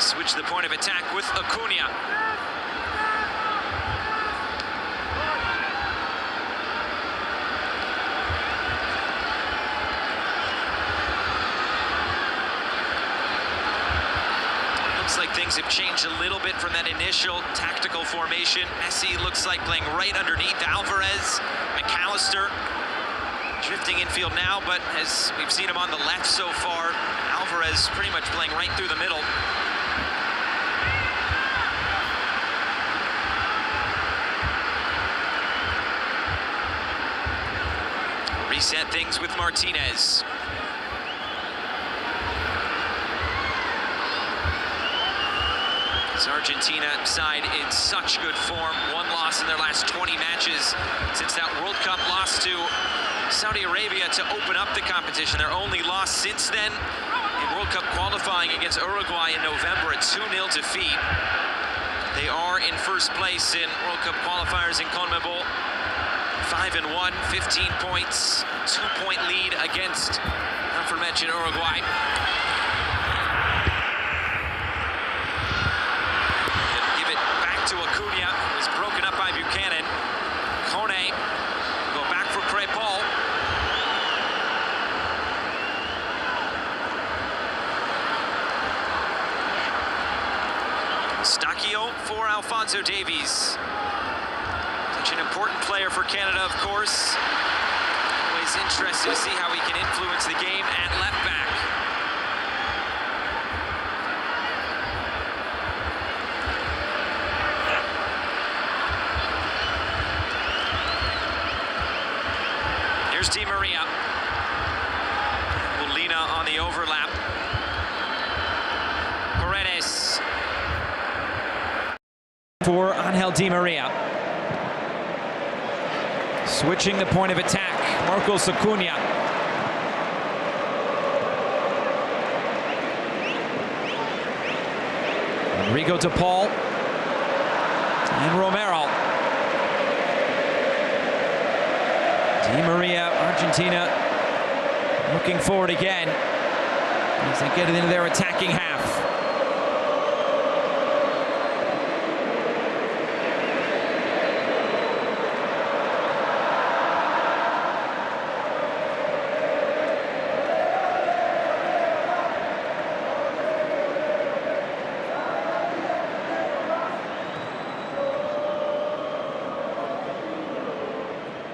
switch the point of attack with Acuna. Looks like things have changed a little bit from that initial tactical formation. Messi looks like playing right underneath Alvarez. McAllister drifting infield now, but as we've seen him on the left so far, Alvarez pretty much playing right through the middle. Reset things with Martinez. This Argentina side in such good form. One loss in their last 20 matches since that World Cup loss to Saudi Arabia to open up the competition. Their only loss since then in World Cup qualifying against Uruguay in November, a 2-0 defeat. They are in first place in World Cup qualifiers in CONMEBOL. 5-1, 15 points, 2-point lead against aforementioned Uruguay. Give it back to Acuna, who was broken up by Buchanan. Kone go back for Crepol. Stacchio for Alphonso Davies. Such an important player for Canada, of course. Always interested to see how he can influence the game at left back. Here's Di Maria. Molina on the overlap. Paredes. For Angel Di Maria. Switching the point of attack, Marcos Acuna. Rodrigo de Paul and Romero. Di Maria, Argentina looking forward again as they get it into their attacking half.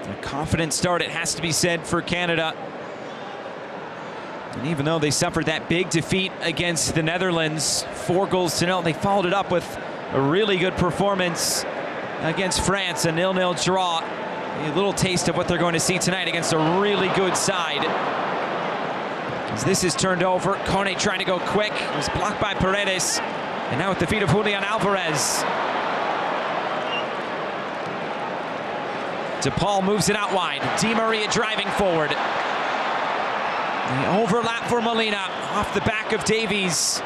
A confident start, it has to be said, for Canada. And even though they suffered that big defeat against the Netherlands, 4-0, they followed it up with a really good performance against France, a 0-0 draw. A little taste of what they're going to see tonight against a really good side. As this is turned over, Kone trying to go quick. It was blocked by Paredes. And now at the feet of Julian Alvarez. De Paul moves it out wide. Di Maria driving forward. The overlap for Molina off the back of Davies.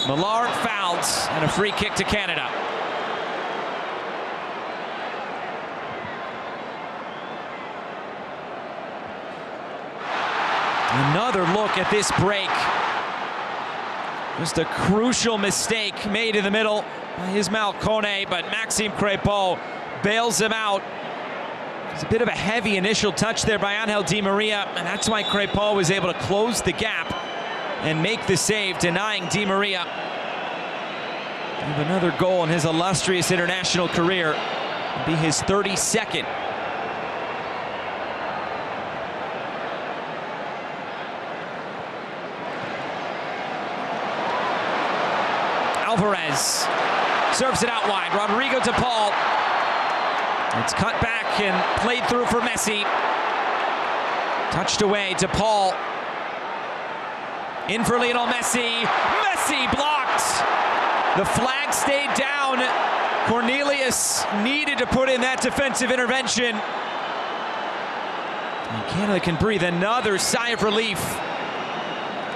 Millar fouled and a free kick to Canada. Another look at this break. Just a crucial mistake made in the middle by Ismael Kone, but Maxime Crepol bails him out. It's a bit of a heavy initial touch there by Angel Di Maria, and that's why Crepol was able to close the gap and make the save, denying Di Maria another goal in his illustrious international career. It'll be his 32nd. Alvarez serves it out wide. Rodrigo de Paul. It's cut back and played through for Messi. Touched away, De Paul. In for Lionel Messi. Messi blocked. The flag stayed down. Cornelius needed to put in that defensive intervention. And Canada can breathe another sigh of relief.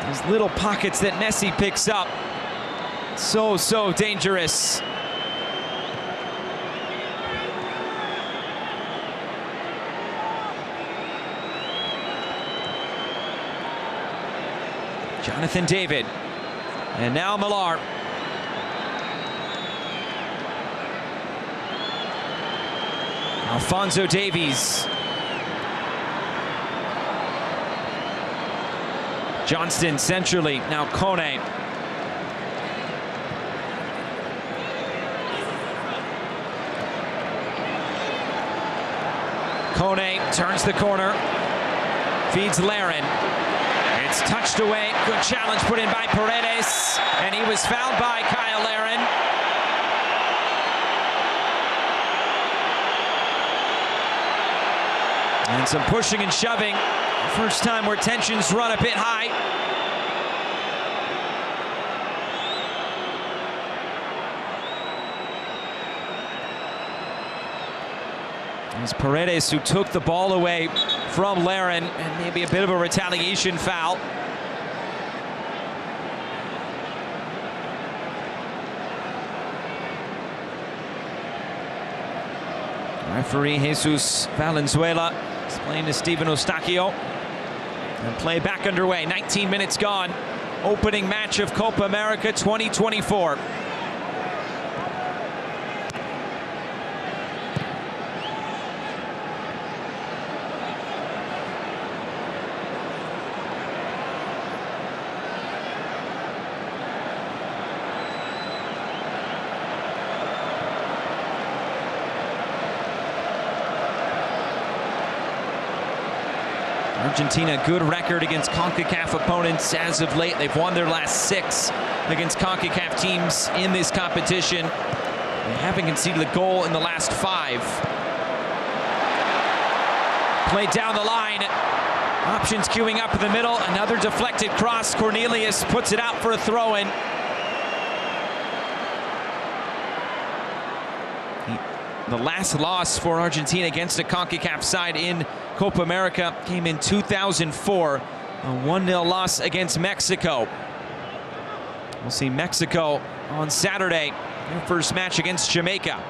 These little pockets that Messi picks up. So dangerous. Jonathan David And now Millar. Alphonso Davies. Johnston centrally, now Kone. Kone turns the corner, feeds Larin. It's touched away, good challenge put in by Paredes, and he was fouled by Kyle Larin. And some pushing and shoving. First time where tensions run a bit high. It was Paredes who took the ball away from Larin, and maybe a bit of a retaliation foul. Referee Jesus Valenzuela explained to Steven Eustachio. And play back underway. 19 minutes gone. Opening match of Copa America 2024. Argentina, good record against CONCACAF opponents as of late. They've won their last 6 against CONCACAF teams in this competition. They haven't conceded a goal in the last 5. Played down the line. Options queuing up in the middle. Another deflected cross. Cornelius puts it out for a throw-in. The last loss for Argentina against a CONCACAF side in Copa America came in 2004, a 1-0 loss against Mexico. We'll see Mexico on Saturday, their first match against Jamaica.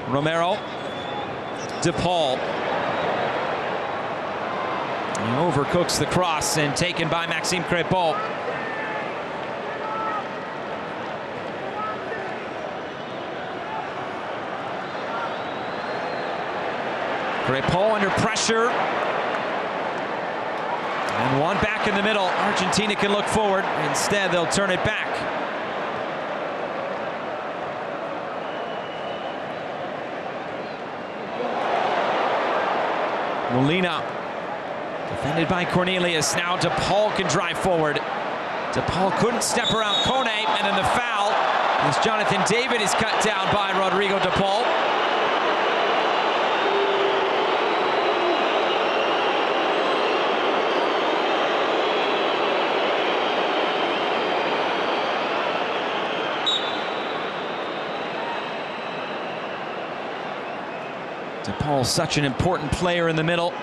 Romero, DePaul. He overcooks the cross and taken by Maxime Crépeau. Crépeau under pressure. And one back in the middle. Argentina can look forward. Instead, they'll turn it back. Molina. Defended by Cornelius. Now DePaul can drive forward. DePaul couldn't step around Kone, and then the foul as Jonathan David is cut down by Rodrigo DePaul. DePaul, such an important player in the middle.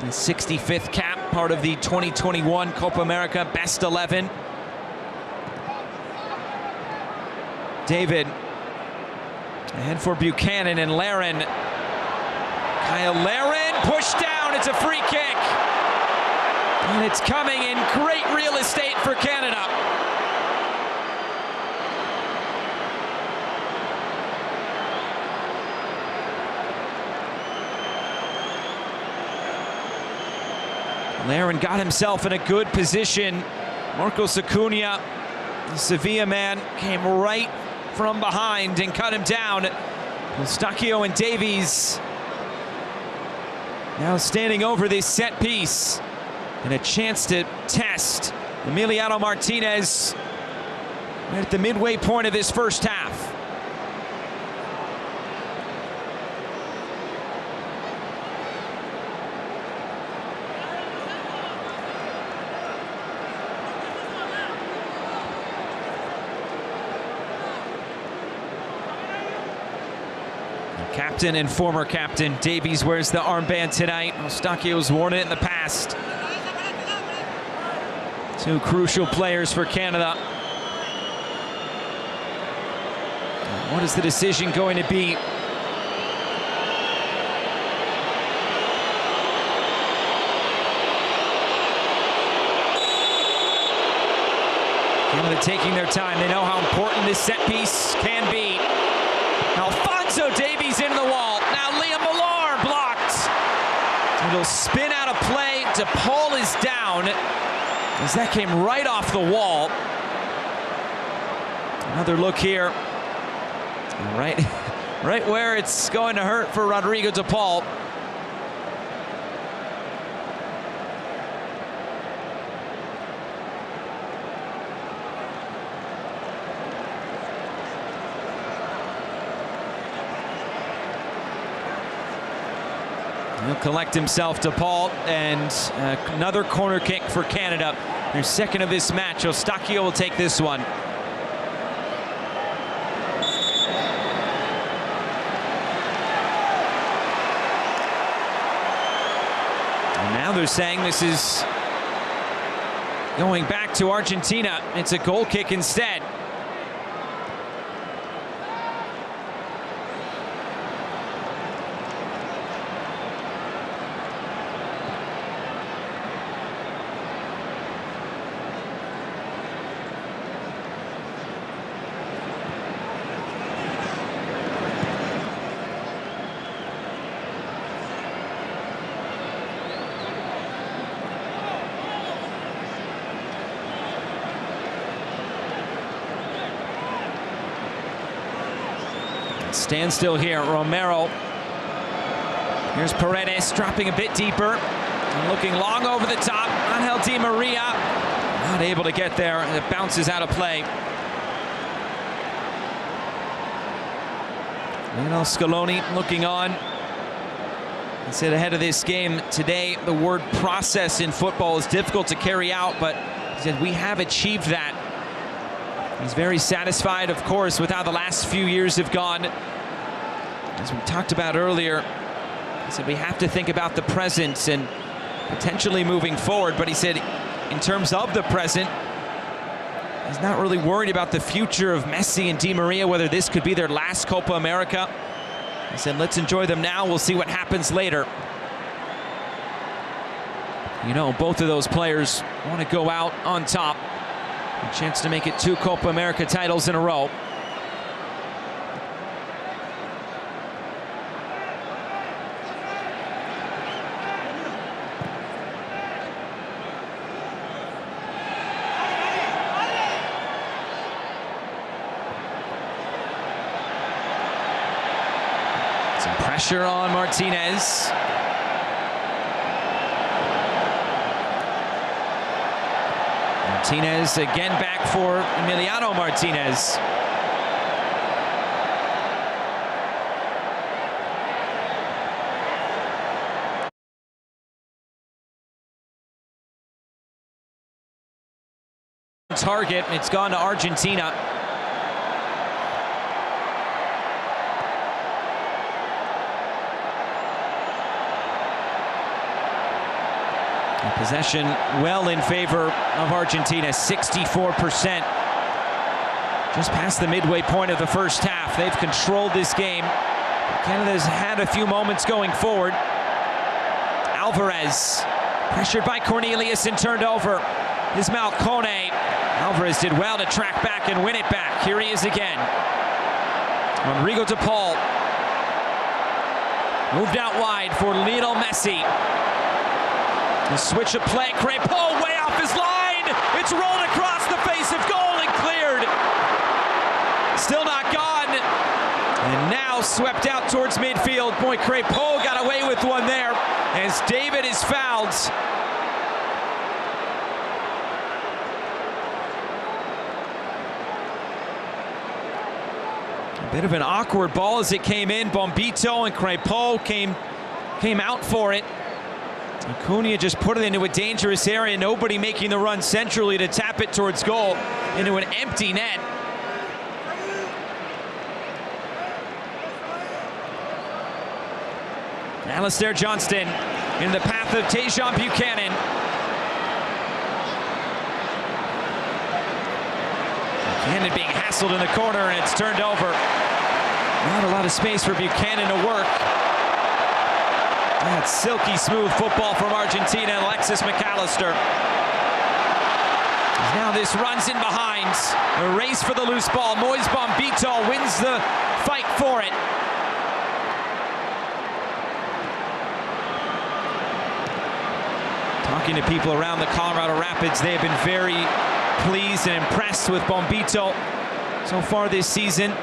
His 65th cap, part of the 2021 Copa America Best 11. David ahead for Buchanan and Larin. Kyle Larin pushed down. It's a free kick. And it's coming in great real estate for Canada. Larin got himself in a good position. Marcos Acuna, the Sevilla man, came right from behind and cut him down. Eustachio and Davies now standing over this set piece. And a chance to test Emiliano Martinez at the midway point of this first half. Captain and former captain Davies wears the armband tonight. Eustachio's worn it in the past. Two crucial players for Canada. What is the decision going to be? Canada taking their time. They know how important this set piece can be. Alphonso Davies into the wall. Now Liam Millar blocked. It'll spin out of play. DePaul is down as that came right off the wall. Another look here. Right where it's going to hurt for Rodrigo DePaul. He'll collect himself, DePaul, and another corner kick for Canada. Their second of this match. Eustachio will take this one. And now they're saying this is going back to Argentina. It's a goal kick instead. Stand still here, Romero. Here's Paredes dropping a bit deeper. And looking long over the top. Angel Di Maria not able to get there. It bounces out of play. Lionel Scaloni looking on. He said ahead of this game today, the word process in football is difficult to carry out, but he said we have achieved that. He's very satisfied, of course, with how the last few years have gone. As we talked about earlier, he said we have to think about the present and potentially moving forward. But he said in terms of the present, he's not really worried about the future of Messi and Di Maria, whether this could be their last Copa America. He said, let's enjoy them now. We'll see what happens later. You know, both of those players want to go out on top. A chance to make it 2 Copa America titles in a row. Some pressure on Martinez. Martinez again back for Emiliano Martinez. Target, it's gone to Argentina. Possession well in favor of Argentina, 64%. Just past the midway point of the first half. They've controlled this game. Canada's had a few moments going forward. Alvarez, pressured by Cornelius and turned over. Ismael Kone. Alvarez did well to track back and win it back. Here he is again. Rodrigo DePaul. Moved out wide for Lionel Messi. The switch of play, Crepeau way off his line. It's rolled across the face of goal and cleared. Still not gone. And now swept out towards midfield. Boy, Crepeau got away with one there as David is fouled. A bit of an awkward ball as it came in. Bombito and Crepeau came out for it. Acuna just put it into a dangerous area, nobody making the run centrally to tap it towards goal into an empty net. Alistair Johnston in the path of Tajon Buchanan. Buchanan being hassled in the corner and it's turned over. Not a lot of space for Buchanan to work. That's silky smooth football from Argentina and Alexis McAllister. Now this runs in behind. A race for the loose ball. Moise Bombito wins the fight for it. Talking to people around the Colorado Rapids, they have been very pleased and impressed with Bombito so far this season. A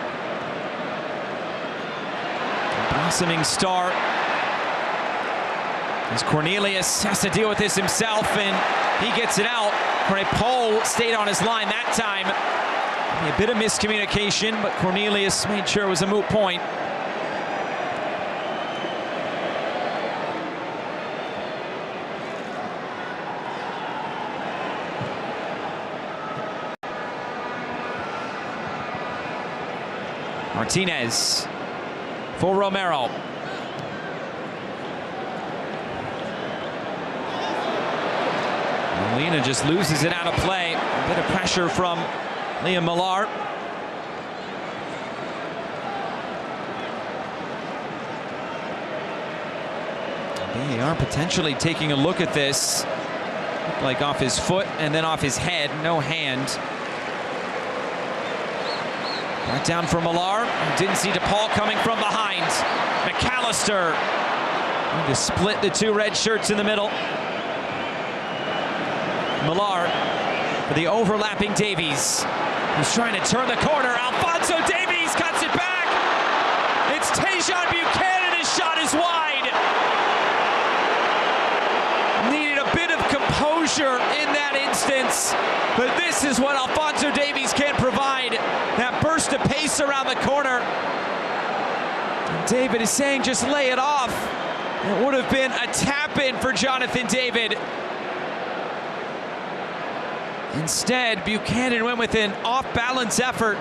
blossoming star. As Cornelius has to deal with this himself, and he gets it out. Paul stayed on his line that time. A bit of miscommunication, but Cornelius made sure it was a moot point. Martinez for Romero. Molina just loses it out of play. A bit of pressure from Liam Millar. They are potentially taking a look at this. Looked like off his foot and then off his head, no hand. Back down for Millar. Didn't see DePaul coming from behind. McAllister trying to split the two red shirts in the middle. Millar for the overlapping Davies. He's trying to turn the corner. Alphonso Davies cuts it back. It's Tajon Buchanan. His shot is wide. Needed a bit of composure in that instance, but this is what Alphonso Davies can provide. That burst of pace around the corner. And David is saying just lay it off. It would have been a tap-in for Jonathan David. Instead, Buchanan went with an off-balance effort.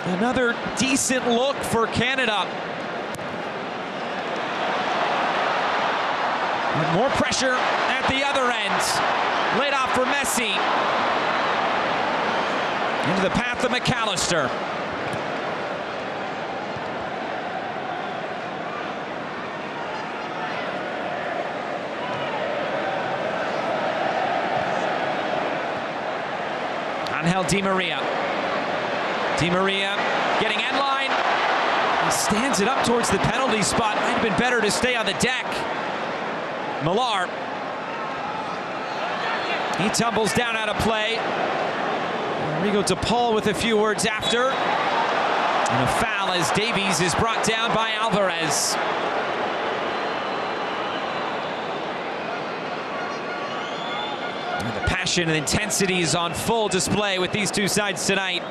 Another decent look for Canada. And more pressure at the other end. Laid off for Messi. Into the path of McAllister. Angel Di Maria. Di Maria getting end line. He stands it up towards the penalty spot. Might have been better to stay on the deck. Millar. He tumbles down out of play. Rigo DePaul with a few words after. And a foul as Davies is brought down by Alvarez. The passion and intensity is on full display with these two sides tonight.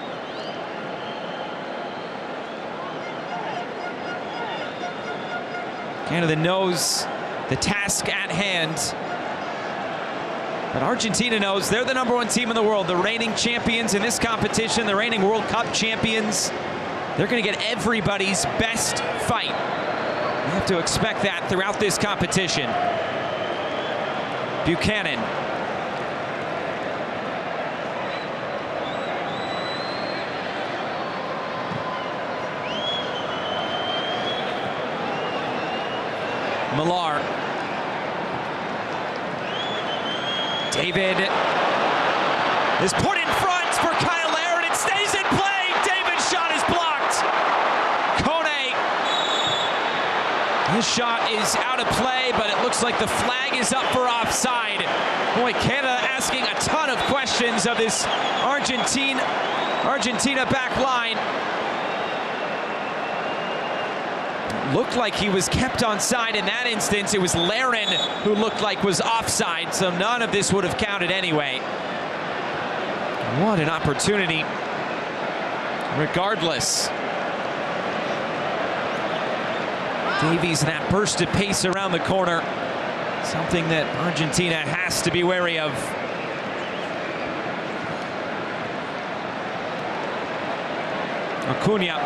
Canada knows the task at hand. But Argentina knows they're the #1 team in the world, the reigning champions in this competition, the reigning World Cup champions. They're going to get everybody's best fight. You have to expect that throughout this competition. Buchanan. Millar. David is put in front for Kyle Laird. It stays in play. David's shot is blocked. Kone. His shot is out of play, but it looks like the flag is up for offside. Boy, Canada asking a ton of questions of this Argentina back line. Looked like he was kept onside in that instance. It was Laren who looked like was offside, so none of this would have counted anyway. What an opportunity. Regardless. Davies, that burst of pace around the corner. Something that Argentina has to be wary of. Acuna.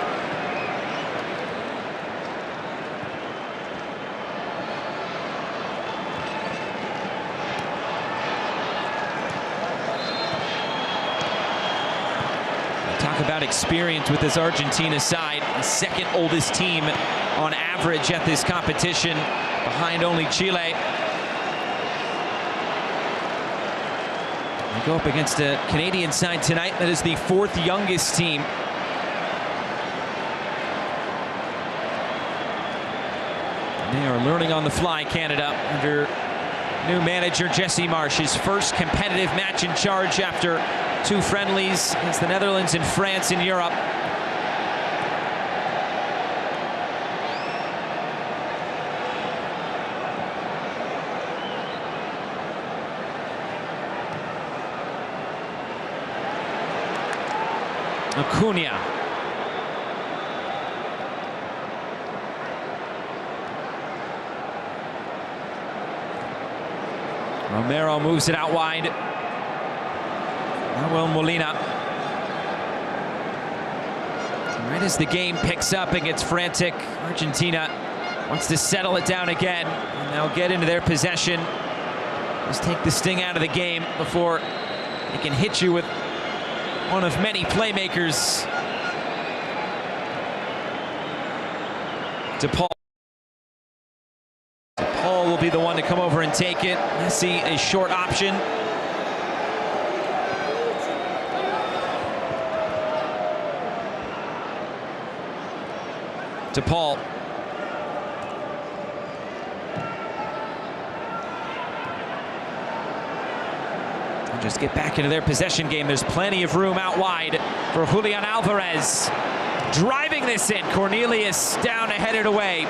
Talk about experience with this Argentina side, the second oldest team on average at this competition, behind only Chile. They go up against a Canadian side tonight that is the 4th youngest team. They are learning on the fly, Canada, under new manager Jesse Marsch. His first competitive match in charge after 2 friendlies against the Netherlands and France in Europe. Acuna. Romero moves it out wide. Manuel Molina. Right as the game picks up and gets frantic, Argentina wants to settle it down again. And they'll get into their possession. Just take the sting out of the game before they can hit you with one of many playmakers. DePaul. DePaul will be the one to come over and take it. Messi, a short option. DePaul. Just get back into their possession game. There's plenty of room out wide for Julian Alvarez. Driving this in. Cornelius down to head it away.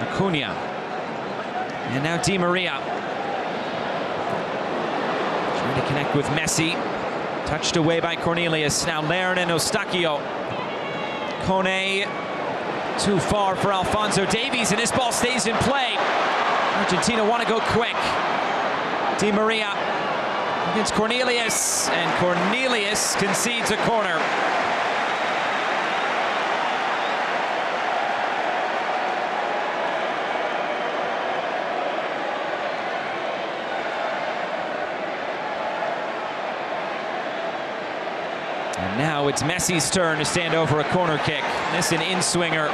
Acuna. And now Di Maria. Trying to connect with Messi. Touched away by Cornelius. Now Larin and Eustachio. Kone too far for Alphonso Davies, and this ball stays in play. Argentina want to go quick. Di Maria against Cornelius, and Cornelius concedes a corner. And now it's Messi's turn to stand over a corner kick. This an in-swinger.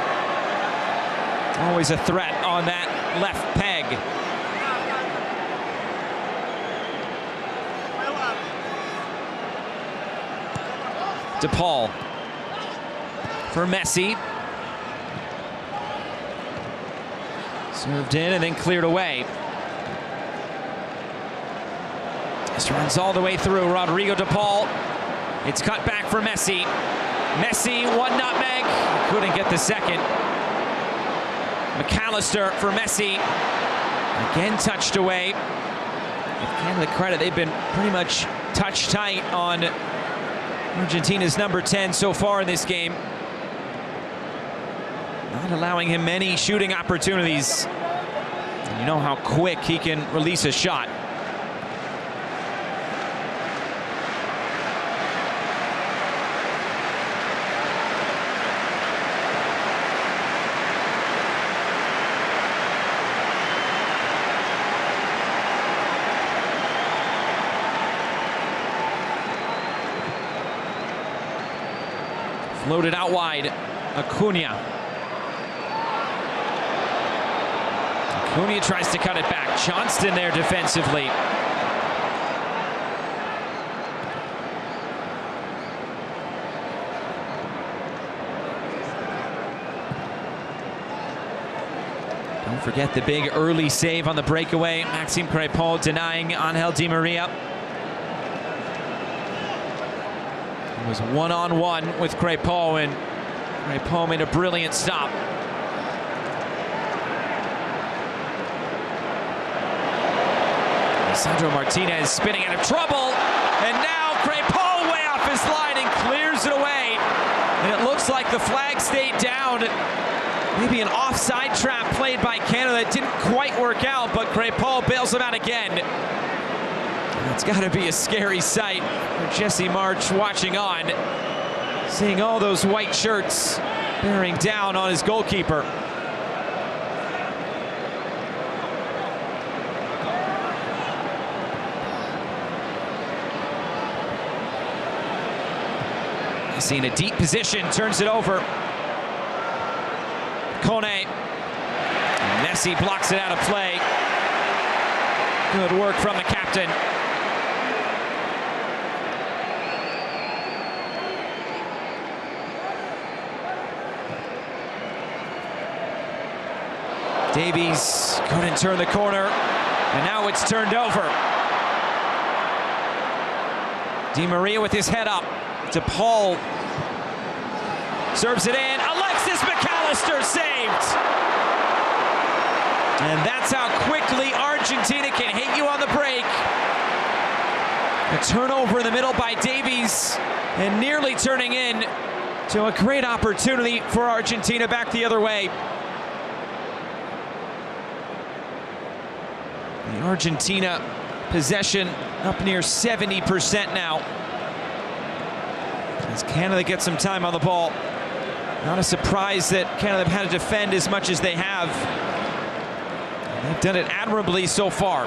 Always a threat on that left peg. DePaul for Messi. Served in and then cleared away. This runs all the way through. Rodrigo DePaul. It's cut back for Messi. Messi, 1 nutmeg. Couldn't get the second. McAllister for Messi. Again touched away. Give Canada credit, they've been pretty much touch tight on Argentina's number 10 so far in this game. Not allowing him many shooting opportunities. And you know how quick he can release a shot. Floated out wide. Acuna. Acuna tries to cut it back. Johnston there defensively. Don't forget the big early save on the breakaway. Maxime Crépol denying Angel Di Maria. It was one-on-one with Crépol, and Crépol made a brilliant stop. Sandro Martinez spinning out of trouble, and now Crépol way off his line and clears it away. And it looks like the flag stayed down. Maybe an offside trap played by Canada that didn't quite work out, but Crépol bails him out again. It's got to be a scary sight for Jesse Marsch watching on, seeing all those white shirts bearing down on his goalkeeper. Messi in a deep position, turns it over. Kone. Messi blocks it out of play. Good work from the captain. Davies couldn't turn the corner, and now it's turned over. Di Maria with his head up. DePaul serves it in. Alexis McAllister saved. And that's how quickly Argentina can hit you on the break. A turnover in the middle by Davies, and nearly turning in to a great opportunity for Argentina back the other way. The Argentina possession up near 70% now. As Canada gets some time on the ball. Not a surprise that Canada have had to defend as much as they have. They've done it admirably so far.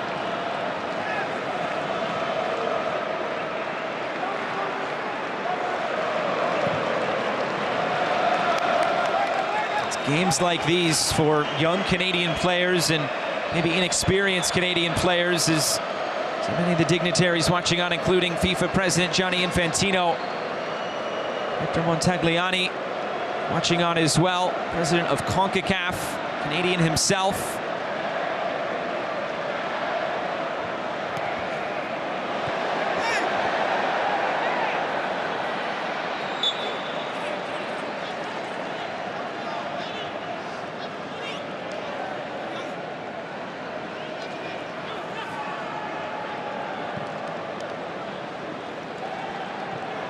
It's games like these for young Canadian players and maybe inexperienced Canadian players, as so many of the dignitaries watching on, including FIFA President Gianni Infantino, Hector Montagliani watching on as well, President of CONCACAF, Canadian himself.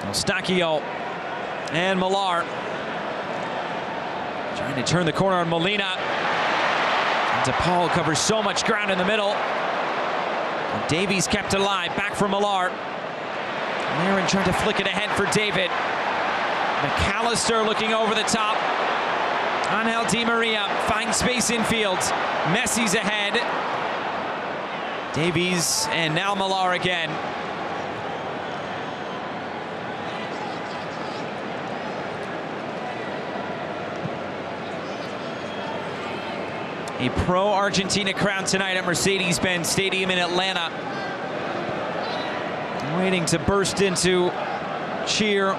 Eustachio and Millar trying to turn the corner on Molina. And DePaul covers so much ground in the middle. And Davies kept it alive. Back for Millar. Laren trying to flick it ahead for David. McAllister looking over the top. Angel Di Maria finds space infield. Messi's ahead. Davies and now Millar again. A pro-Argentina crowd tonight at Mercedes-Benz Stadium in Atlanta, waiting to burst into cheer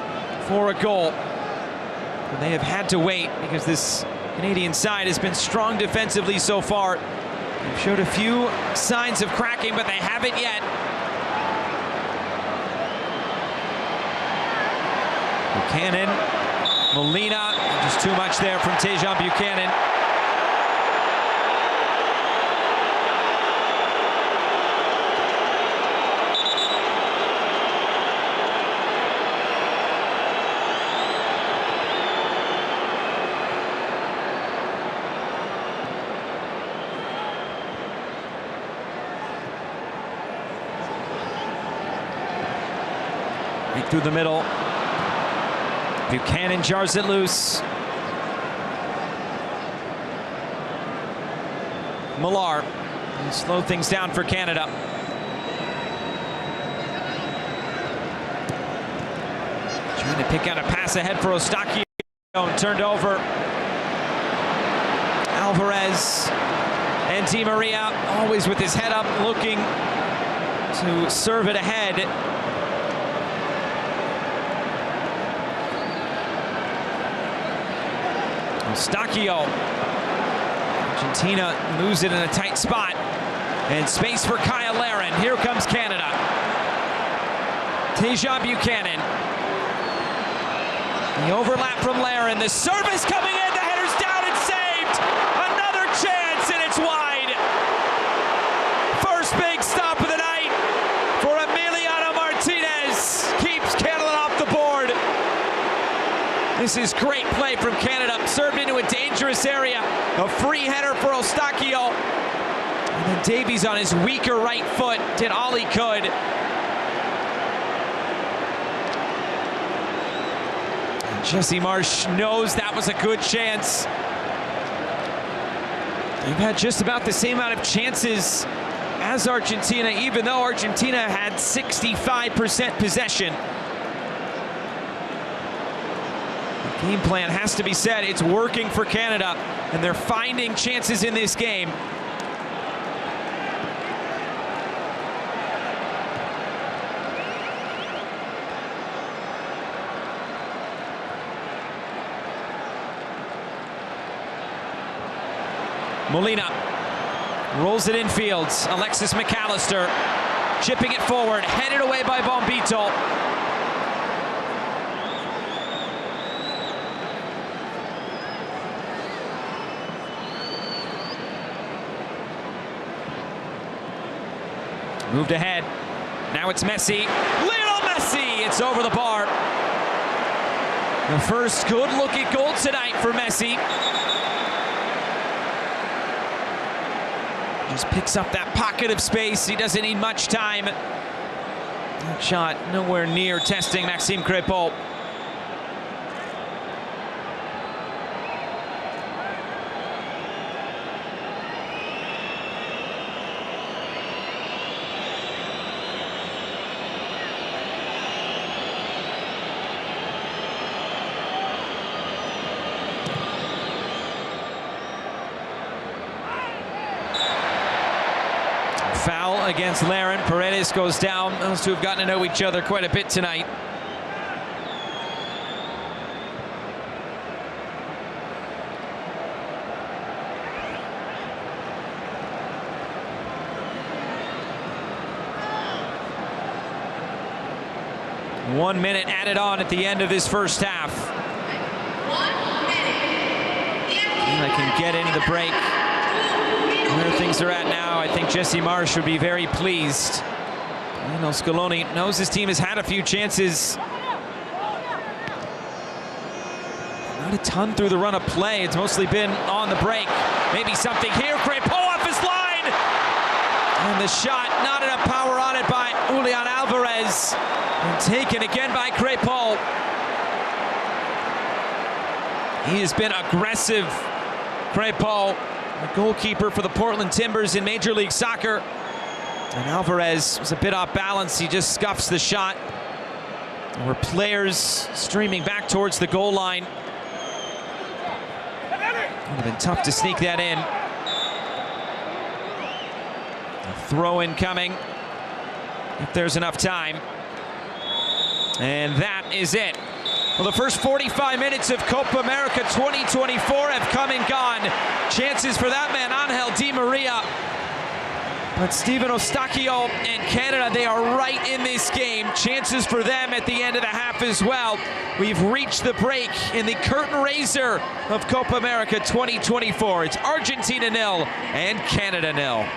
for a goal. But they have had to wait because this Canadian side has been strong defensively so far. They've showed a few signs of cracking, but they haven't yet. Buchanan, Molina, just too much there from Tejan Buchanan. Right through the middle. Buchanan jars it loose. Millar will slow things down for Canada. Trying to pick out a pass ahead for Eustachio. Turned over. Alvarez and Di Maria always with his head up, looking to serve it ahead. Eustachio. Argentina moves it in a tight spot. And space for Kyle Laren. Here comes Canada. Tejan Buchanan. The overlap from Laren. The service coming in. The header's down and saved. Another chance, and it's wide. First big stop of the night for Emiliano Martinez. Keeps Canada off the board. This is great play from Canada. Served into a dangerous area. A free header for Eustachio. And then Davies on his weaker right foot did all he could. And Jesse Marsch knows that was a good chance. They've had just about the same amount of chances as Argentina, even though Argentina had 65% possession. Game plan has to be said. It's working for Canada, and they're finding chances in this game. Molina rolls it infield. Alexis McAllister chipping it forward, headed away by Bombito. Moved ahead. Now it's Messi. Lionel Messi! It's over the bar. The first good look at goal tonight for Messi. Just picks up that pocket of space. He doesn't need much time. That shot nowhere near testing Maxime Crépeau. Foul against Laren. Paredes goes down. Those two have gotten to know each other quite a bit tonight. One minute added on at the end of this first half. 1 minute. I can get into the break. Where things are at now, I think Jesse Marsh would be very pleased. You know, Scaloni knows his team has had a few chances. Not a ton through the run of play. It's mostly been on the break. Maybe something here. Crépeau off his line! And the shot, not enough power on it by Julian Alvarez. And taken again by Crépeau. He has been aggressive, Crépeau. The goalkeeper for the Portland Timbers in Major League Soccer. And Alvarez was a bit off balance. He just scuffs the shot. There were players streaming back towards the goal line. Would have been tough to sneak that in. A throw-in coming, if there's enough time. And that is it. Well, the first 45 minutes of Copa America 2024 have come and gone. Chances for that man, Angel Di Maria. But Steven Eustáquio and Canada, they are right in this game. Chances for them at the end of the half as well. We've reached the break in the curtain raiser of Copa America 2024. It's Argentina 0 and Canada 0.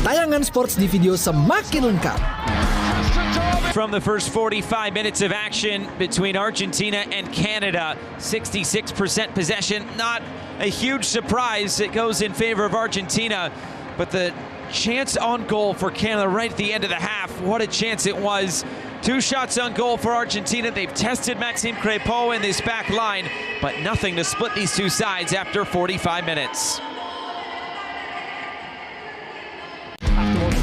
Tayangan sports di video semakin lengkap. From the first 45 minutes of action between Argentina and Canada, 66% possession, not a huge surprise. It goes in favor of Argentina, but the chance on goal for Canada right at the end of the half, what a chance it was. 2 shots on goal for Argentina. They've tested Maxime Crépeau in this back line, but nothing to split these two sides after 45 minutes.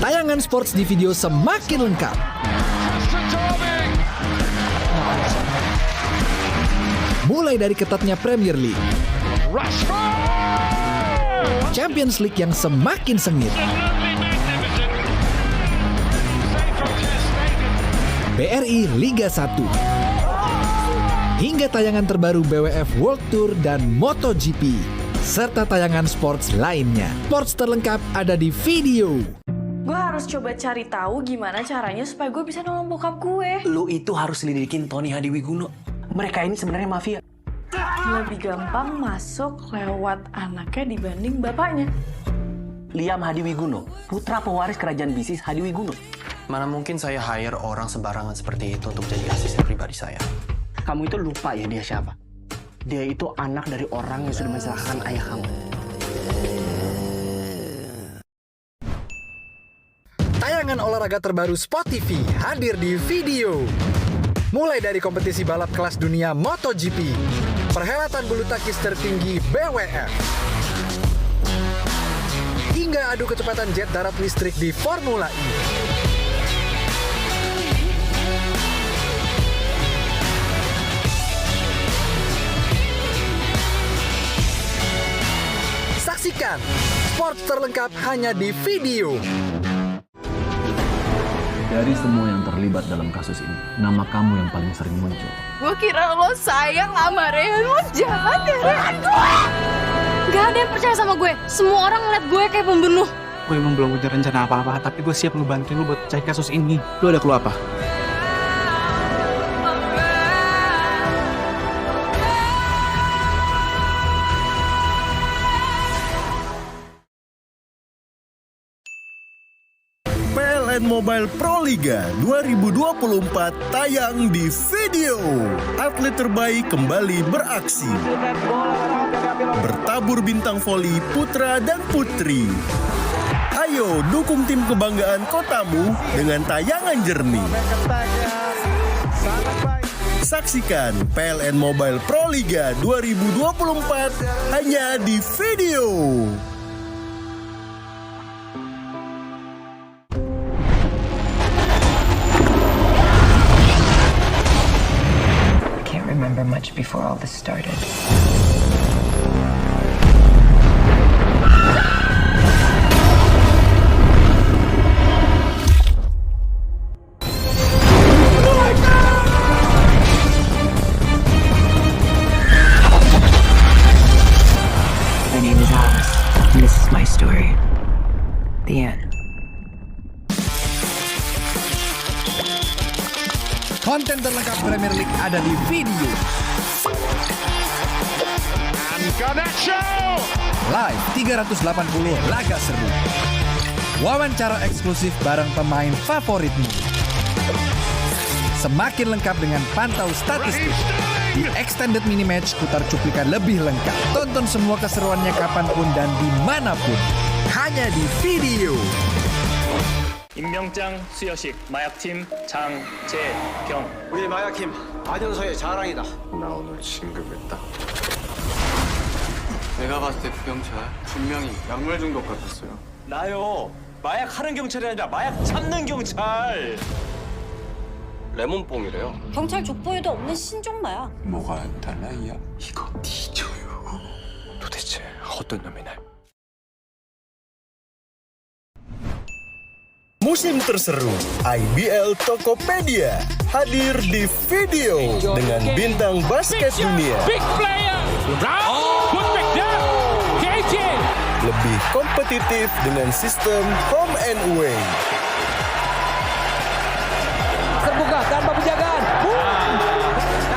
Tayangan sports di video semakin lengkap. Mulai dari ketatnya Premier League, Champions League yang semakin sengit, BRI Liga 1, hingga tayangan terbaru BWF World Tour dan MotoGP, serta tayangan sports lainnya. Sports terlengkap ada di video. Gue harus coba cari tahu gimana caranya supaya gue bisa nolong bokap gue. Lu itu harus lidikin Tony Hadiwiguno. Mereka ini sebenarnya mafia. Lebih gampang masuk lewat anaknya dibanding bapaknya. Liam Hadiwiguno, putra pewaris kerajaan bisnis Hadiwiguno. Mana mungkin saya hire orang sembarangan seperti itu untuk jadi asisten pribadi saya. Kamu itu lupa ya dia siapa? Dia itu anak dari orang yang sudah mencelakakan ayah kamu. Tayangan olahraga terbaru Sport TV hadir di video. Mulai dari kompetisi balap kelas dunia MotoGP, perhelatan bulu tangkis tertinggi BWF, hingga adu kecepatan jet darat listrik di Formula E. Saksikan sports terlengkap hanya di video. Dari semua yang terlibat dalam kasus ini, nama kamu yang paling sering muncul. Gue kira lo sayang sama Rehan, lo jahat ya Rehan gue. Gak ada yang percaya sama gue, semua orang ngeliat gue kayak pembunuh. Gue emang belum punya rencana apa-apa, tapi gue siap ngebantuin lo buat cari kasus ini. Lo ada clue apa? PLN Mobile Pro Liga 2024 tayang di video. Atlet terbaik kembali beraksi. Bertabur bintang voli putra dan putri. Ayo dukung tim kebanggaan kotamu dengan tayangan jernih. Saksikan PLN Mobile Pro Liga 2024 hanya di video. Remember much before all this started. My name is Alice, and this is my story. The end. Konten terlengkap Premier League ada di video. Live 380 laga seru. Wawancara eksklusif bareng pemain favoritmu. Semakin lengkap dengan pantau statistik. Di Extended Mini Match putar cuplikan lebih lengkap. Tonton semua keseruannya kapanpun dan dimanapun. Hanya di video. 임명장 수여식 마약팀 장재경. 우리 마약팀 안현서의 자랑이다. 나 오늘 진급했다. 내가 봤을 때 그 경찰 분명히 약물 중독 같았어요. 나요. 마약 하는 경찰이 아니라 마약 잡는 경찰. 레몬뽕이래요. 경찰 족보에도 없는 신종 마약. 뭐가 달라 이야? 이거 뒤져요. 도대체 어떤 놈이 날? Musim terseru IBL Tokopedia hadir di video dengan bintang basket dunia. Lebih kompetitif dengan sistem home and away. Terbuka tanpa penjagaan.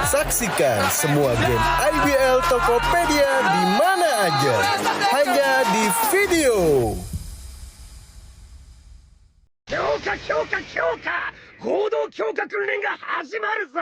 Saksikan semua game IBL Tokopedia di mana aja. Hanya di video. 合同強化訓練が始まるぞ。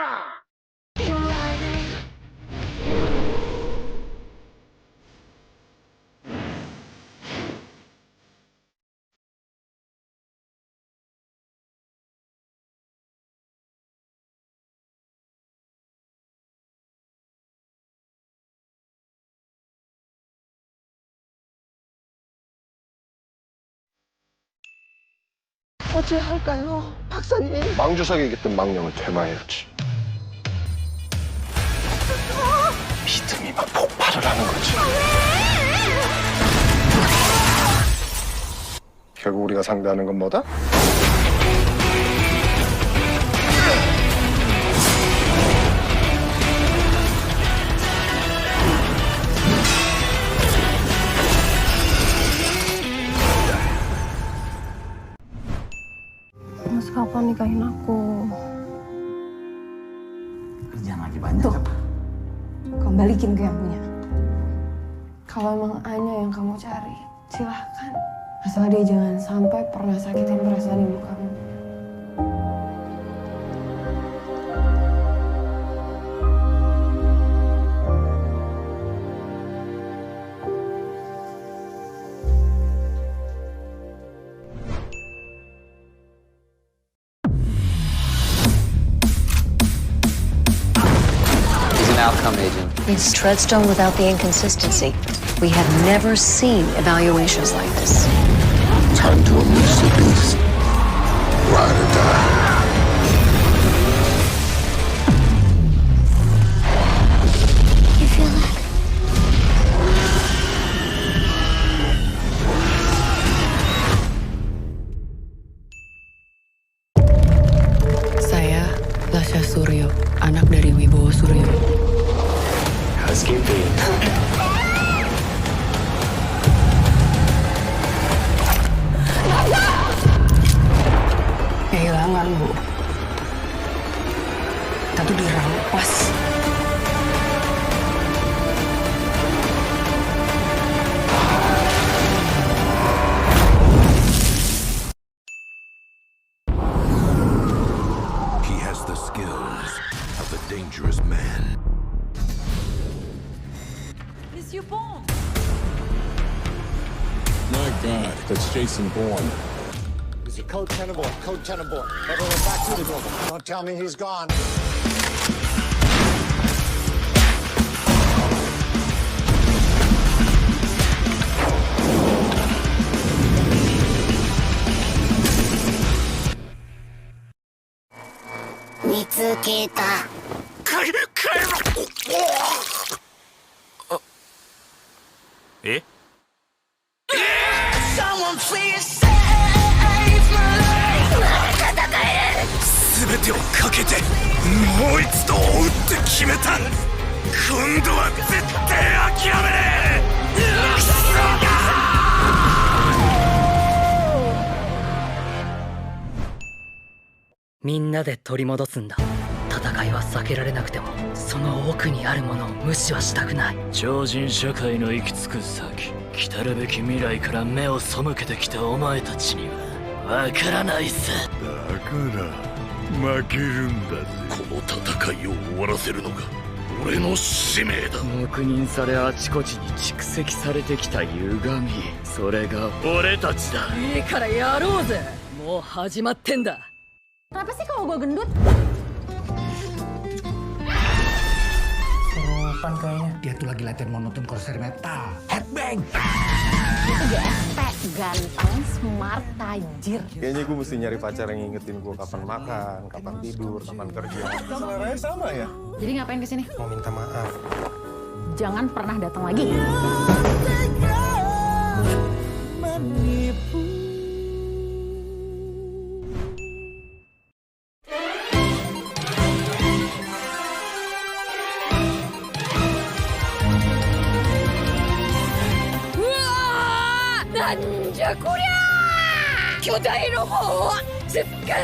어찌할까요, 박사님? 망주석에 깃든 망령을 퇴마해야지. 믿음이 막 폭발을 하는 거지. 결국 우리가 상대하는 건 뭐다? Mas kapan nikahin aku? Kerjaan lagi banyak. Tuh, Kau balikin ke yang punya. Kalau emang Anya yang kamu cari, silahkan. Asal dia jangan sampai pernah sakitin perasaan ibu kamu. Outcome agent. It's Treadstone without the inconsistency. We have never seen evaluations like this. Time to unleash the beast. Ride or die. You feel that? Saya Lasya Suryo, anak dari Wibowo Suryo. Housekeeping. Kehilangan, Bu. Kita tuh dirampas. He has the skills of a dangerous man. Monsieur Bond! My God, that's Jason Bourne. Is he code 10 aboard? Code 10 aboard. Everyone back to the building. Don't tell me he's gone. Eh? Someone please save my life. 全てをかけてもう一度追うって決めた。今度は絶対諦めねえ。クソが！みんなで取り戻すんだ。戦いは避けられなくても、その奥にあるものを無視はしたくない。超人社会の行き着く先、来たるべき未来から目を背けてきたお前たちにはわからないさ。だから負けるんだぜ。この戦いを終わらせるのが俺の使命だ。黙認されあちこちに蓄積されてきた歪み、それが俺たちだ。いいからやろうぜ。もう始まってんだ。Kenapa sih kalau gue gendut? Serupan kayaknya. Dia tuh lagi latihan mau nonton konser metal. Headbang! GSP, ganteng, smart, tajir. Kayaknya gue mesti nyari pacar yang ngingetin gue kapan makan, kapan tidur, kapan kerja. Seleranya sama ya? Jadi ngapain kesini? Mau minta maaf. Jangan pernah datang lagi. Nanja kuria! Kyodai robo! Zuka!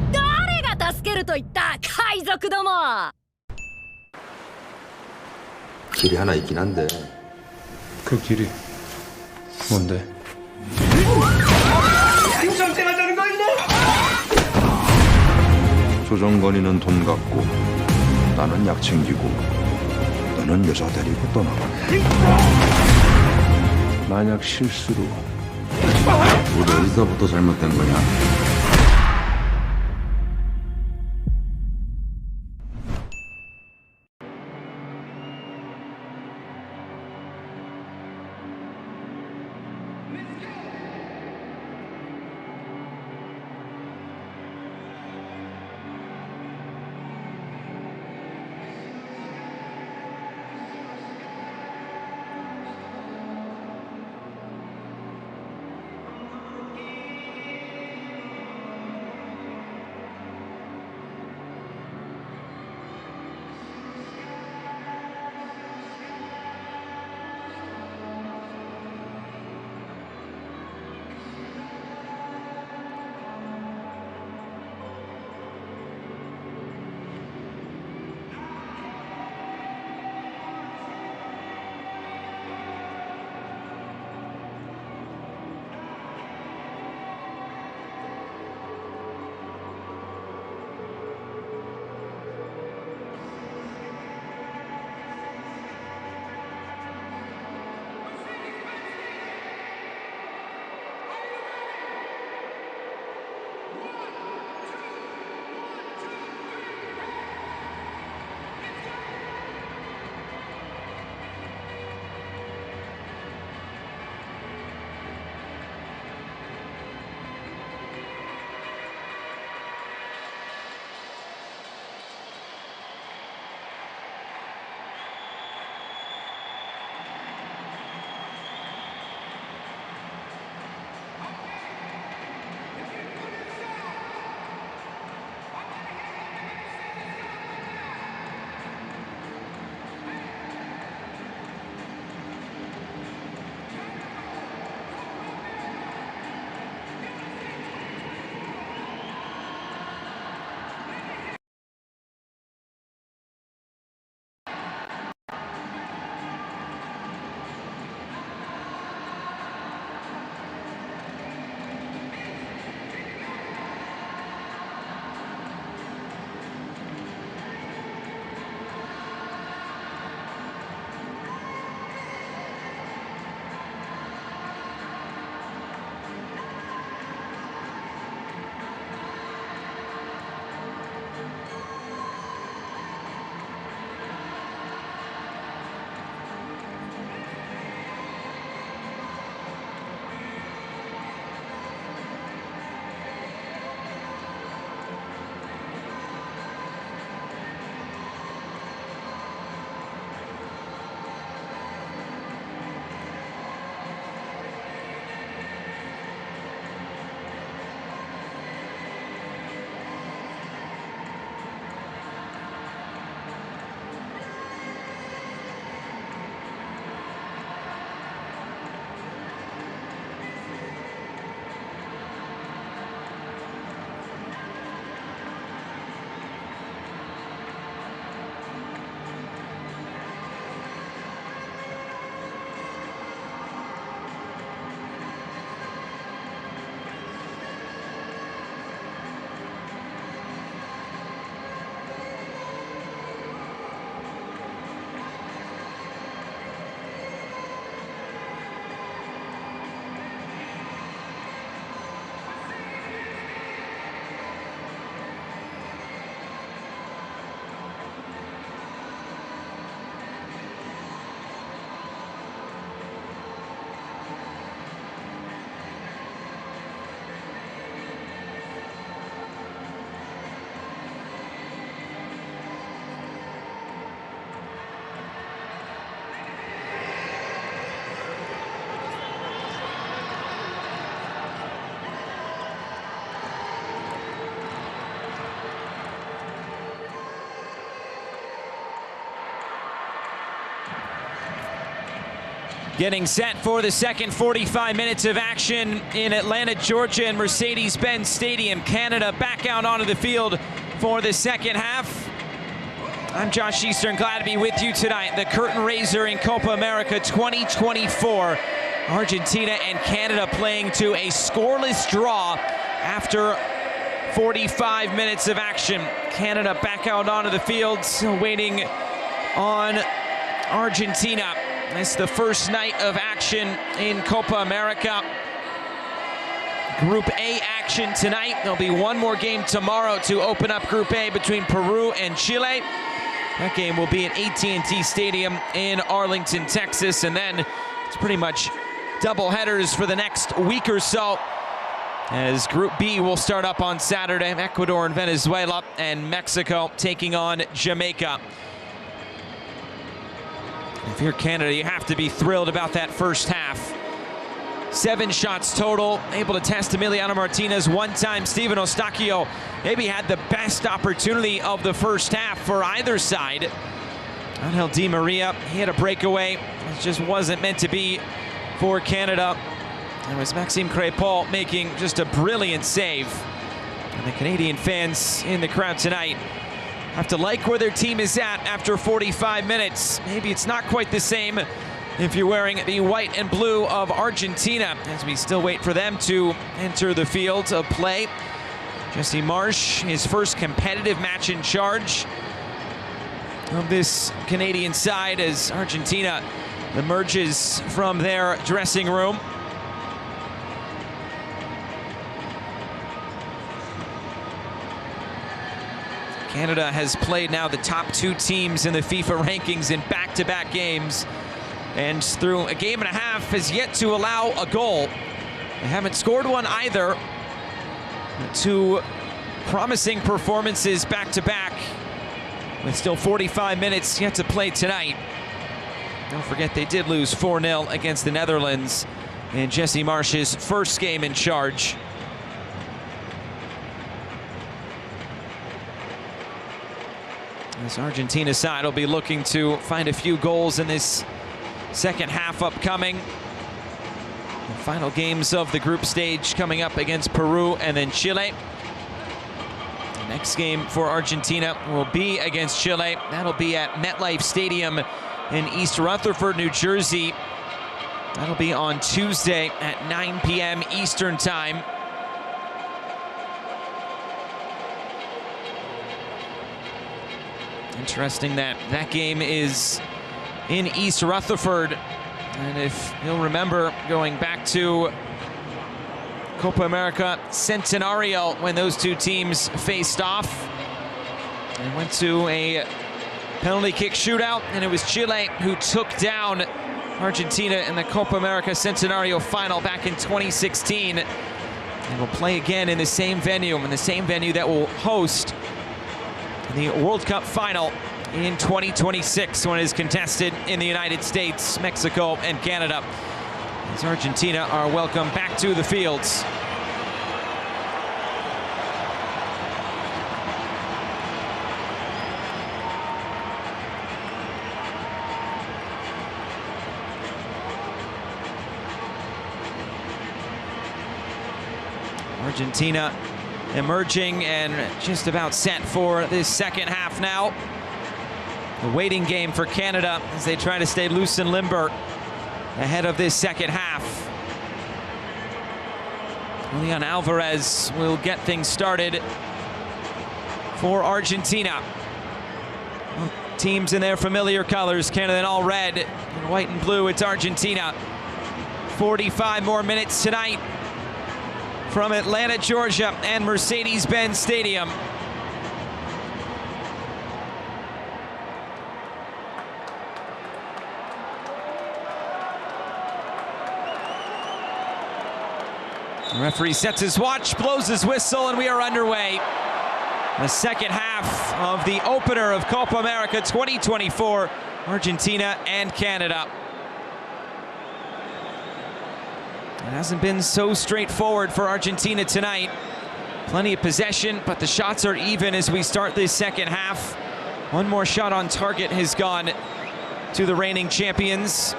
Dare ga tasukeru to itta kaizoku domo! 길이 하나 있긴 한데. 그 길이 뭔데? 생성생활하는 거 있네? 조정건이는 돈 갖고 나는 약 챙기고 너는 여자 데리고 떠나가. 만약 실수로 우리 어디서부터 잘못된 거냐? Getting set for the second 45 minutes of action in Atlanta, Georgia, and Mercedes-Benz Stadium. Canada back out onto the field for the second half. I'm Josh Eastern, glad to be with you tonight. The curtain raiser in Copa America 2024. Argentina and Canada playing to a scoreless draw after 45 minutes of action. Canada back out onto the field, still waiting on Argentina. It's the first night of action in Copa America. Group A action tonight. There'll be one more game tomorrow to open up Group A between Peru and Chile. That game will be at AT&T Stadium in Arlington, Texas, and then it's pretty much double headers for the next week or so, as Group B will start up on Saturday. Ecuador and Venezuela, and Mexico taking on Jamaica. If you're Canada, you have to be thrilled about that first half. 7 shots total, able to test Emiliano Martinez one time. Steven Eustáquio maybe had the best opportunity of the first half for either side. Angel Di Maria, he had a breakaway. It just wasn't meant to be for Canada. It was Maxime Crépeau making just a brilliant save. And the Canadian fans in the crowd tonight have to like where their team is at after 45 minutes. Maybe it's not quite the same if you're wearing the white and blue of Argentina, as we still wait for them to enter the field of play. Jesse Marsch, his first competitive match in charge of this Canadian side as Argentina emerges from their dressing room. Canada has played now the top 2 teams in the FIFA rankings in back-to-back games, and through a game and a half has yet to allow a goal. They haven't scored one either. 2 promising performances back-to-back, with still 45 minutes yet to play tonight. Don't forget they did lose 4-0 against the Netherlands in Jesse Marsch's first game in charge. This Argentina side will be looking to find a few goals in this second half upcoming. The final games of the group stage coming up against Peru and then Chile. The next game for Argentina will be against Chile. That'll be at MetLife Stadium in East Rutherford, New Jersey. That'll be on Tuesday at 9 p.m. Eastern Time. Interesting that that game is in East Rutherford. And if you'll remember, going back to Copa America Centenario, when those 2 teams faced off and went to a penalty kick shootout, and it was Chile who took down Argentina in the Copa America Centenario final back in 2016. And will play again in the same venue, that will host the World Cup final in 2026, when it is contested in the United States, Mexico, and Canada, as Argentina are welcome back to the fields. Argentina emerging and just about set for this second half now. The waiting game for Canada as they try to stay loose and limber ahead of this second half. Julian Alvarez will get things started for Argentina. Teams in their familiar colors, Canada in all red, and white and blue, it's Argentina. 45 more minutes tonight from Atlanta, Georgia, and Mercedes-Benz Stadium. The referee sets his watch, blows his whistle, and we are underway. The second half of the opener of Copa America 2024, Argentina and Canada. It hasn't been so straightforward for Argentina tonight. Plenty of possession, but the shots are even as we start this second half. One more shot on target has gone to the reigning champions.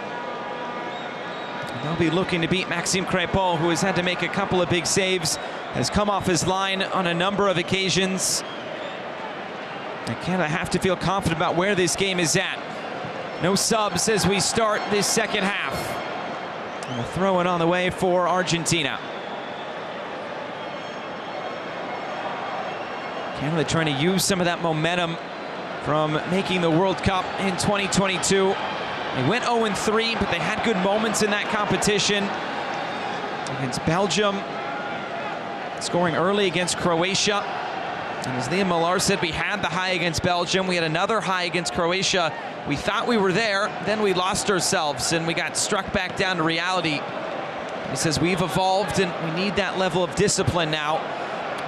They'll be looking to beat Maxime Crépeau, who has had to make a couple of big saves, has come off his line on a number of occasions. And Canada have to feel confident about where this game is at. No subs as we start this second half. And a throw-in on the way for Argentina. Canada trying to use some of that momentum from making the World Cup in 2022. They went 0-3, but they had good moments in that competition. Against Belgium, scoring early against Croatia. And as Liam Millar said, we had the high against Belgium. We had another high against Croatia. We thought we were there, then we lost ourselves, and we got struck back down to reality He says we've evolved and we need that level of discipline now.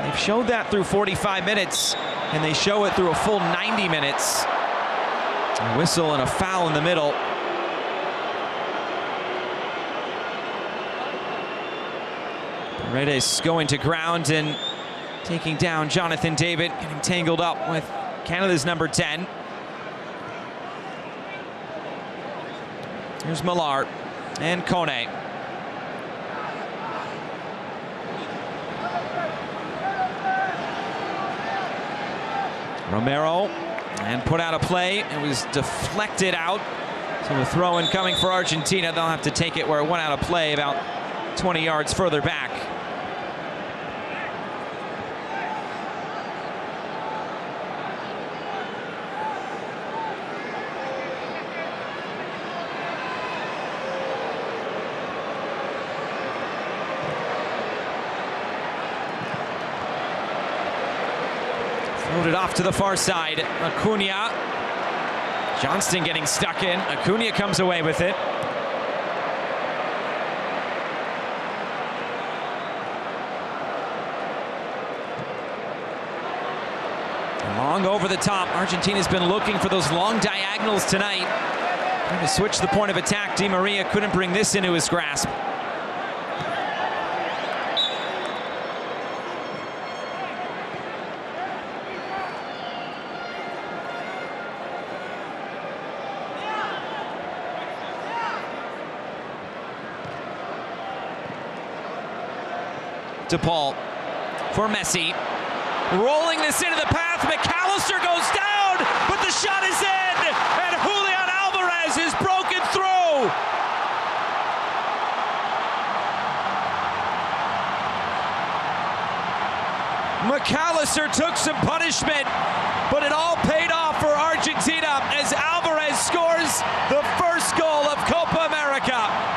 They've showed that through 45 minutes, and they show it through a full 90 minutes. A whistle and a foul in the middle. Paredes going to ground and taking down Jonathan David, getting tangled up with Canada's number 10. Here's Millar and Kone. Romero, and put out a play. It was deflected out. So a throw-in coming for Argentina. They'll have to take it where it went out of play about 20 yards further back. Floated off to the far side. Acuna. Johnston getting stuck in. Acuna comes away with it. Long over the top. Argentina's been looking for those long diagonals tonight. Trying to switch the point of attack. Di Maria couldn't bring this into his grasp. DePaul for Messi. Rolling this into the path. McAllister goes down, but the shot is in, and Julian Alvarez is broken through. McAllister took some punishment, but it all paid off for Argentina as Alvarez scores the first goal of Copa America.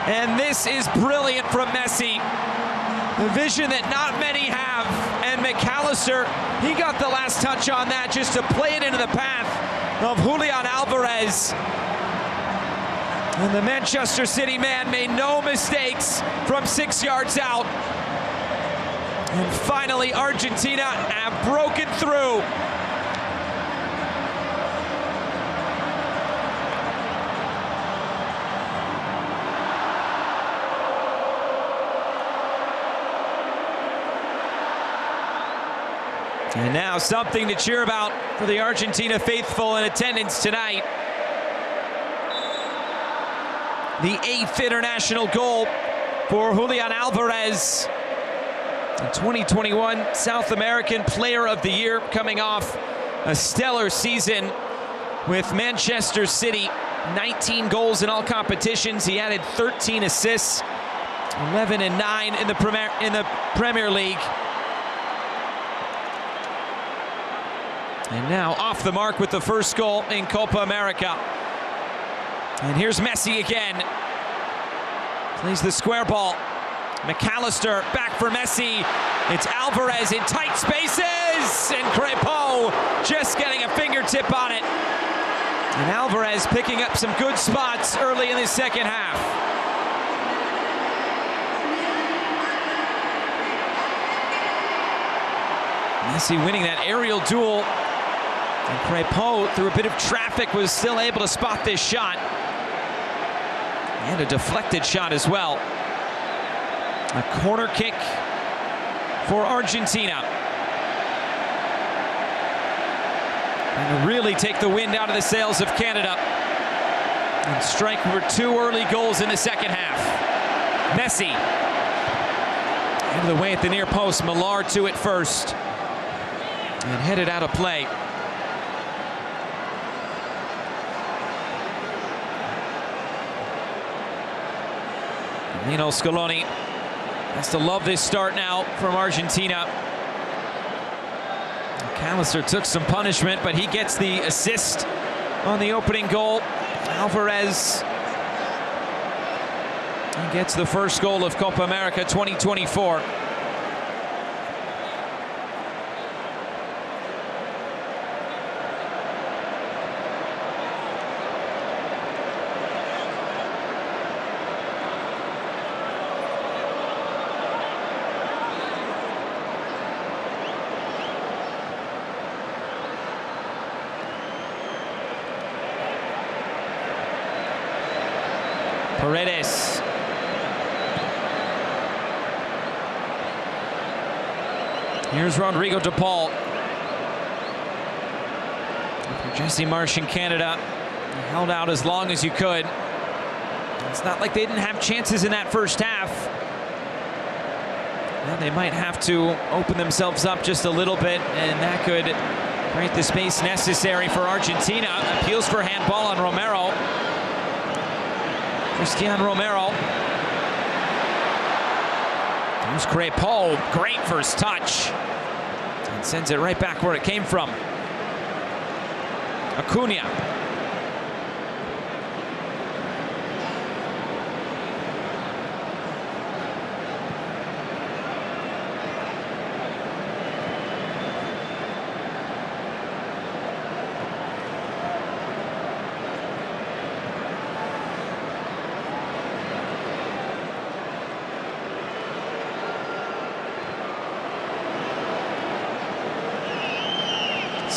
And this is brilliant from Messi. The vision that not many have. And McAllister, he got the last touch on that just to play it into the path of Julian Alvarez. And the Manchester City man made no mistakes from 6 yards out. And finally, Argentina have broken through. And now something to cheer about for the Argentina faithful in attendance tonight. The 8th international goal for Julian Alvarez. The 2021 South American Player of the Year, coming off a stellar season with Manchester City. 19 goals in all competitions. He added 13 assists, 11 and 9 in the Premier League. And now off the mark with the first goal in Copa America. And here's Messi again. Plays the square ball. McAllister back for Messi. It's Alvarez in tight spaces. And Crepeau just getting a fingertip on it. And Alvarez picking up some good spots early in the second half. Messi winning that aerial duel. And Crepeau, through a bit of traffic, was still able to spot this shot. And a deflected shot as well. A corner kick for Argentina. And to really take the wind out of the sails of Canada. And strike for 2 early goals in the second half. Messi. Out of the way at the near post. Millar to it first. And headed out of play. Lino Scaloni has to love this start now from Argentina. McAllister took some punishment, but he gets the assist on the opening goal. Alvarez, he gets the first goal of Copa America 2024. Paredes. Here's Rodrigo de Paul. For Jesse Marsh in Canada, you held out as long as you could. It's not like they didn't have chances in that first half. Well, they might have to open themselves up just a little bit, and that could create the space necessary for Argentina. Appeals for handball on Romero. Cristian Romero. Here's Crépol, great first touch. And sends it right back where it came from. Acuna.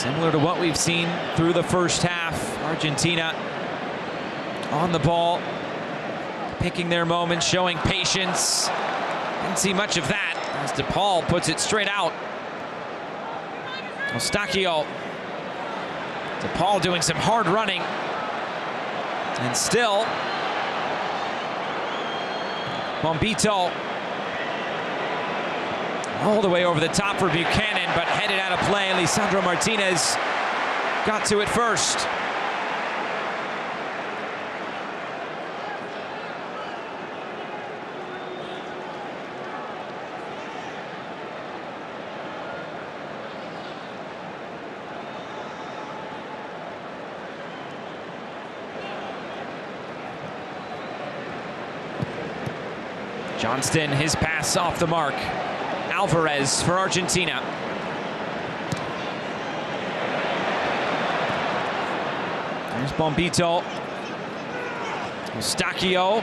Similar to what we've seen through the first half, Argentina on the ball, picking their moments, showing patience. Didn't see much of that as De Paul puts it straight out. Eustachio. De Paul doing some hard running. And still, Bombito all the way over the top for Buchanan, but headed out of play. Lisandro Martinez got to it first. Johnston, his pass off the mark. Alvarez for Argentina. There's Bombito. Eustachio.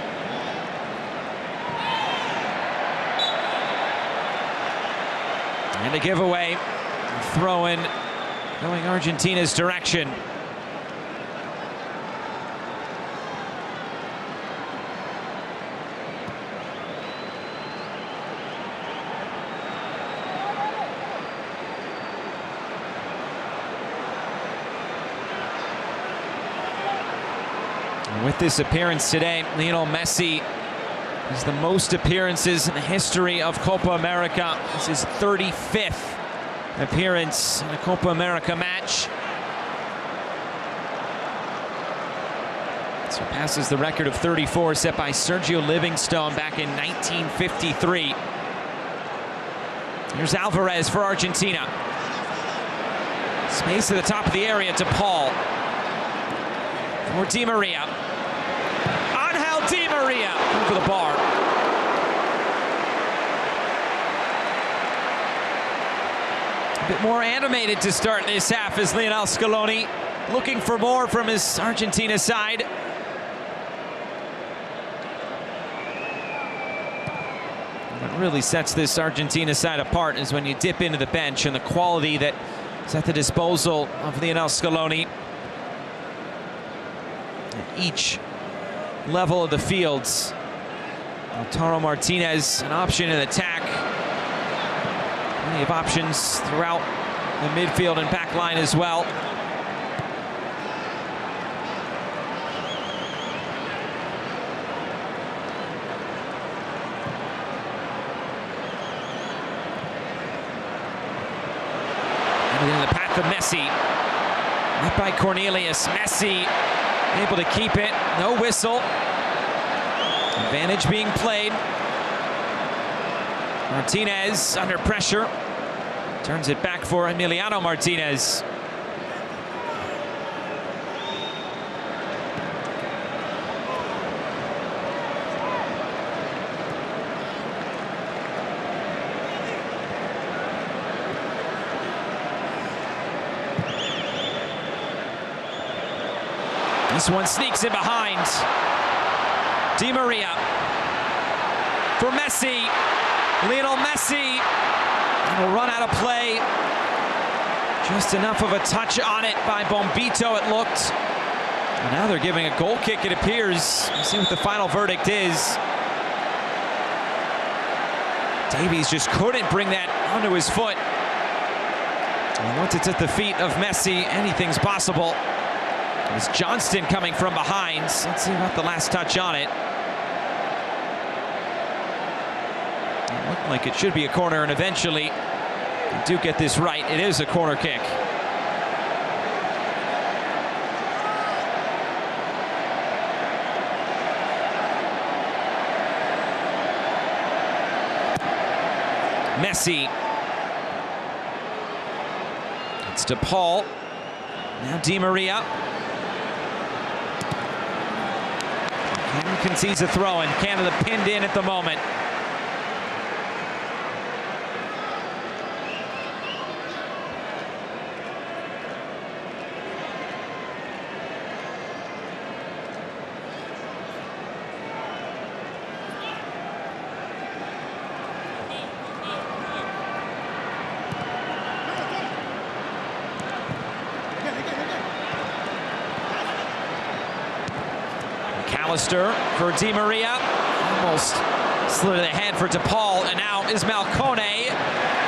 And a giveaway. Throw-in going Argentina's direction. With this appearance today, Lionel Messi has the most appearances in the history of Copa America. This is his 35th appearance in a Copa America match. Surpasses the record of 34 set by Sergio Livingstone back in 1953. Here's Alvarez for Argentina. Space at the top of the area to Paul. For Di Maria. Di Maria over the bar. A bit more animated to start this half as Lionel Scaloni looking for more from his Argentina side. What really sets this Argentina side apart is when you dip into the bench and the quality that is at the disposal of Lionel Scaloni. At each level of the fields. Lautaro Martinez, an option in attack. Plenty of options throughout the midfield and back line as well. And in the path of Messi. Met by Cornelius. Messi able to keep it, no whistle. Advantage being played. Martinez under pressure. Turns it back for Emiliano Martinez. This one sneaks in behind. Di Maria for Messi. Lionel Messi will run out of play. Just enough of a touch on it by Bombito, it looked. And now they're giving a goal kick, it appears. We'll see what the final verdict is. Davies just couldn't bring that onto his foot. And once it's at the feet of Messi, anything's possible. It's Johnston coming from behind. Let's see about the last touch on it. It looked like it should be a corner, and eventually they do get this right. It is a corner kick. Messi. It's to Paul. Now Di Maria. Canada concedes a throw, and Canada pinned in at the moment. McAllister for Di Maria. Almost slid ahead for DePaul, and now Ismail Kone